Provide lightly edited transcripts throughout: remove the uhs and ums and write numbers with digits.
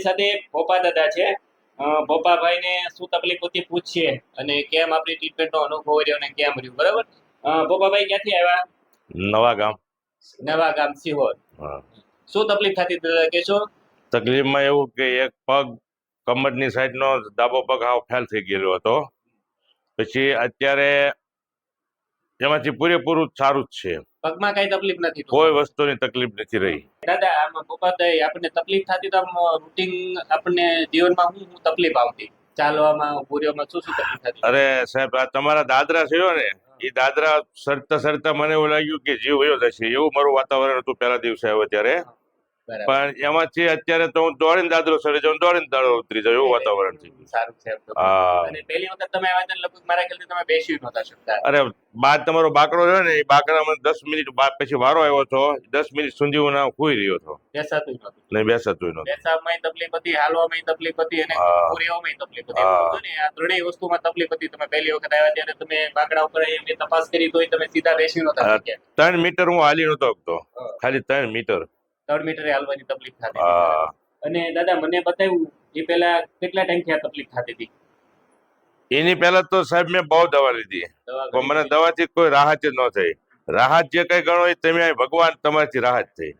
આપણી સાથે ભોપા દાદા છે. ભોપાભાઈને શું તકલીફ હતી પૂછીએ અને કેમ આપણી ટ્રીટમેન્ટનો અનુભવ રહ્યો અને કેમ રહ્યું, બરાબર? ભોપાભાઈ ક્યાંથી આવ્યા? નવા ગામ. નવા ગામ સિહોર. શું તકલીફ થતી દાદા કહેશો? તકલીફમાં એવું કે એક પગ કમરની સાઈડનો ડાબો પગ હાવ ફેલ થઈ ગયેલો હતો. પછી અત્યારે એમાંથી પૂરેપૂરું સારું જ છે. પગમાં કઈ તકલીફ નથી? કોઈ વસ્તુની તકલીફ નથી રહી. દાદા આમાં ભોપાભાઈ આપણને તકલીફ થતી તો આમ રૂટીન આપણને જીવનમાં શું તકલીફ આવતી? ચાલવામાં, ઊભું રહેવામાં શું તકલીફ થતી? અરે સાહેબ, આ તમારા દાદરા છે ને, એ દાદરા સરતા સરતા મને એવું લાગ્યું કે જીવ વયો જશે એવું મારું વાતાવરણ હતું પહેલા દિવસે આવ્યો ત્યારે. પણ એમાંથી અત્યારે તો હું દોડીને દાદરો ચડી જાઉં, દોડીને દાદરો ઉતરી જાઉં એવું વાતાવરણ થઈ ગયું. સારું છે. અને પહેલી વખત તમે આવ્યા હતા લગભગ મારા ખ્યાલથી તમે બેસી નહોતા શકતા. અરે બાદ તમારો બાકડો રહ્યો ને, એ બાકડામાં 10 મિનિટ બાદ પછી વારો આવ્યો હતો. 10 મિનિટ સુધી હું સૂઈ રહ્યો હતો. બેસાતું નહોતું. નહીં બેસાતું નહોતું. બેસવામાં તકલીફ હતી, હાલવામાં તકલીફ હતી અને ઊભું રહેવામાં તકલીફ હતી. એવું હતું ને, આ ત્રણેય વસ્તુમાં તકલીફ હતી. તમે પહેલી વખત આવ્યા ત્યારે તમે બાકડા ઉપર એમની તપાસ કરી તોય તમે સીધા બેસી નહોતા શક્યા. 3 મીટર હું હાલી નહોતો શકતો. ખાલી 3 મીટર. 3 મીટરે હાલવાની તકલીફ થતી. અને દાદા મને બતાવ્યું એ પહેલા કેટલા ટાઈમથી આ તકલીફ થતી હતી? એની પહેલા તો સાહેબ મેં બહુ દવા લીધી, પણ મને દવાથી કોઈ રાહત જ ન થઈ. રાહત જે કઈ ગણો એ તમે ભગવાન તમારાથી રાહત થઈ.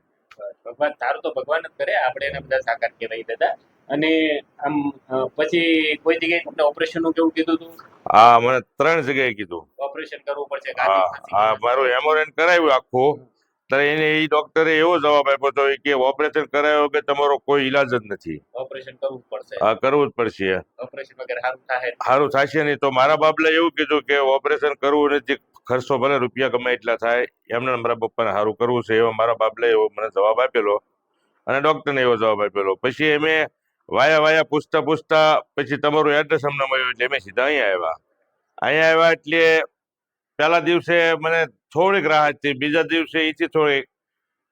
ભગવાન તારું તો ભગવાન જ કરે, આપણે એને બધા સાકાર કહેવાય દાદા. અને આમ પછી કોઈ જગ્યાએ તમને ઓપરેશન નું કેવું કીધું હતું? હા, મને 3 જગ્યાએ કીધું ઓપરેશન કરવું પડશે. હા, મારું હેમોરેન કરાવ્યું આખું. ત્યારે એને એ ડોક્ટરે એવો જવાબ આપ્યો હતો કે ઓપરેશન કરાવ્યો કે તમારો કોઈ ઈલાજ જ નથી. ઓપરેશન કરવું પડશે. હા, કરવું જ પડશે. ઓપરેશન વગર સારું થાય? સારું થશે નહીં. તો મારા બાપલે એવું કીધું કે ઓપરેશન કરવું નથી, ખર્ચો ભલે રૂપિયા ગમે એટલા થાય, એમને મારા પપ્પાને સારું કરવું છે એવો મારા બાપલે એવો મને જવાબ આપેલો અને ડોક્ટરને એવો જવાબ આપેલો. પછી અમે વાયા પૂછતા પછી તમારું એડ્રેસ અમને મળ્યું એટલે અમે સીધા અહીંયા આવ્યા એટલે પહેલા દિવસે મને થોડીક રાહત થઈ, બીજા દિવસે એથી થોડીક,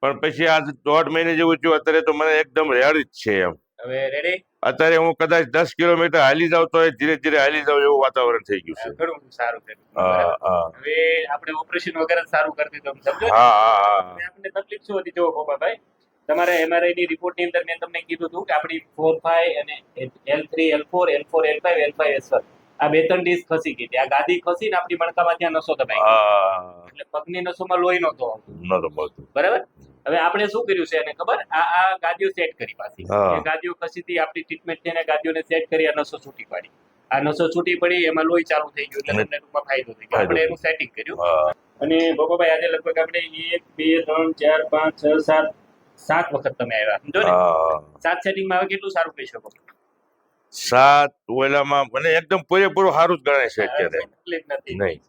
પણ પછી આજ 1.5 મહિને જેવું થયું. અત્યારે તો મને એકદમ રેડી જ છે એમ. હવે રેડી? અત્યારે હું કદાચ 10 કિલોમીટર હાલી જાવ તો ધીરે ધીરે હાલી જાવ એવું વાતાવરણ થઈ ગયું છે. ઘણું સારું છે. હવે આપણે ઓપરેશન વગર સારું કરી દીધું, સમજો? આપણને તકલીફ શું હતી જો ગોપાભાઈ? તમારા એમઆરઆઈ ની રિપોર્ટ ની અંદર મેં તમને કીધું હતું કે આપણી 4-5 અને L3 L4 L4 L5 L5 S1 આ 2-3 ડિસ્ક ખસી ગઈ હતી. આ ગાદી ખસીને આપણી મણકામાં ત્યાં નસો દબાઈ ગઈ, એટલે પગની નસોમાં લોહી નહોતો બરાબર. હવે આપણે શું કર્યું છે એને ખબર? આ ગાદીઓ સેટ કરી પાછી. એ ગાદીઓ ખસી હતી, આપણી ટ્રીટમેન્ટ થઈને ગાદીઓને સેટ કરી, આ નસો છૂટી પાડી. આ નસો છૂટી પડી, એમાં લોહી ચાલુ થઈ ગયું, એટલે તમને ટૂંકમાં ફાયદો થઈ ગયો. આપણે એનું સેટિંગ કર્યું. અને બાબાભાઈ આજે લગભગ આપણે 1 2 3 4 5 6 7 વખત તમે આવ્યા, સમજો ને? 7 સેટિંગમાં હવે કેટલું સારું કહી શકો? 7 ઓલામાં મને એકદમ પૂરેપૂરું સારું જ ગણાય છે અત્યારે. તકલીફ નથી? નહીં,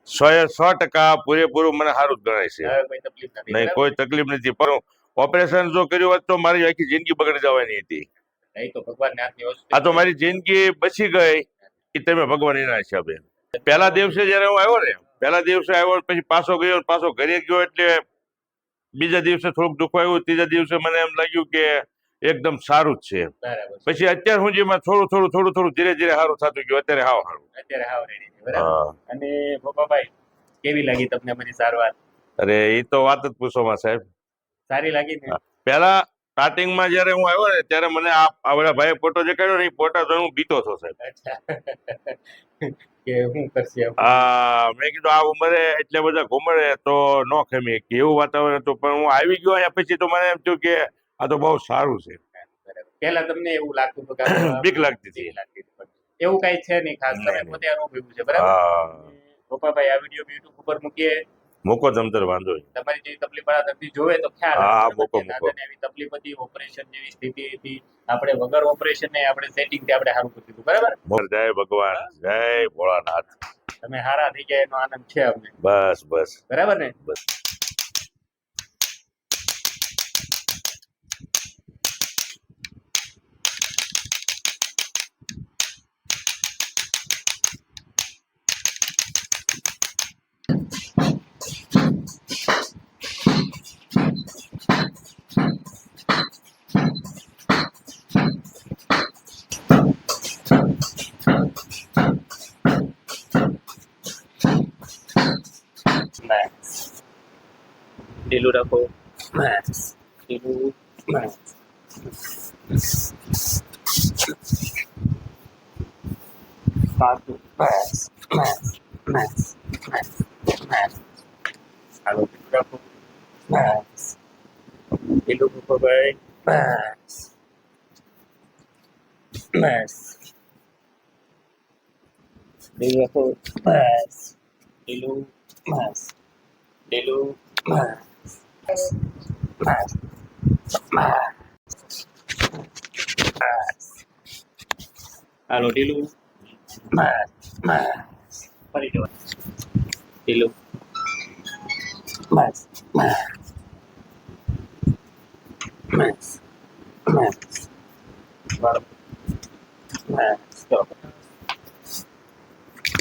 100% પૂરેપૂરું મને સારું જ ગણાય છે. કોઈ તકલીફ નથી? નહીં, કોઈ તકલીફ નથી. પણ ઓપરેશન જો કર્યું હોત તો મારી આખી જિંદગી બગડી જવાની હતી. નહીં તો ભગવાનની હાથની વસ્તુ. આ તો મારી જિંદગી બચી ગઈ એ તમે ભગવાન એના હિસાબે. પહેલા દિવસે જયારે હું આવ્યો ને, પહેલા દિવસે આવ્યો પછી પાછો ગયો, પાછો ઘરે ગયો, એટલે બીજા દિવસે થોડુંક દુઃખ આવ્યું. ત્રીજા દિવસે મને એમ લાગ્યું કે એકદમ સારું જ છે. પછી અત્યાર સુધીમાં થોડું ધીરે ધીરે સારું થતું ગયું. અત્યારે હાવ રેડી છે, બરાબર. અને ભોપાભાઈ કેવી લાગી તમને મારી સારવાર? અરે એ તો વાત જ પૂછોમાં સાહેબ. સારી લાગી ને? પહેલા સ્ટાર્ટિંગમાં જયારે હું આવ્યો ને ત્યારે મને આ ભાઈ ફોટો જે કાઢ્યો ને એ ફોટા જોઈને હું બીતો હતો સાહેબ. કે શું કરશે? મેં કીધું આ ઉંમરે એટલે બધા ઘુમડે તો ન ખમી કે એવું વાતાવરણ હતું. પણ હું આવી ગયો અહીંયા પછી તો મને એમ થયું કે આ તો બહુ સારું છે. પહેલા તમને એવું લાગતું હતું કે બીક લાગતી હતી? એવું કઈ છે નહીં, ખાસ તમે પોતે અનુભવ્યું છે, બરાબર. ગોપાભાઈ આ વિડીયો યુટ્યુબ ઉપર મૂકીએ? મૂકો તમતર, વાંધો નહીં. તમારી જે તકલીફ વાળા વ્યક્તિ જોવે તો ખ્યાલ એવી તકલીફ હતી, ઓપરેશન જેવી સ્થિતિ હતી, આપણે વગર ઓપરેશન ને આપણે સેટિંગ થી આપણે સારું કરી દીધું, બરાબર. જય ભગવાન, જય ભોળાનાથ. તમે હારા થઈ ગયા એનો આનંદ છે અમને. બસ બરાબર ને? બસ. ઢીલું રાખો, ઢીલું. સાચું. બસ બસ બસ બસ બસ હાલો રાખો. બસ પેલું ગોપાભાઈ. બસ બસ પેલું રાખો. બસ પેલું બસ પેલું બસ બસ બસ હાલો ઢીલું. બસ બસ ફરી જવા. ઢીલું. બસ બસ બસ બસ વાળો. Bus stop.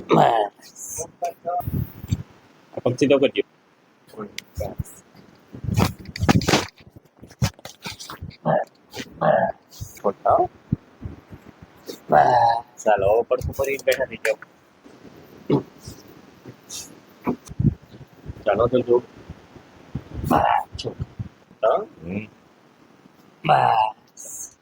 બસ આ પગ સીધો કરજો. ખોટા. બસ ચાલો હવે પડખું ફરીને બેઠા થઈ જાઓ. ચાલો તો જો. બસ હા હમ. બસ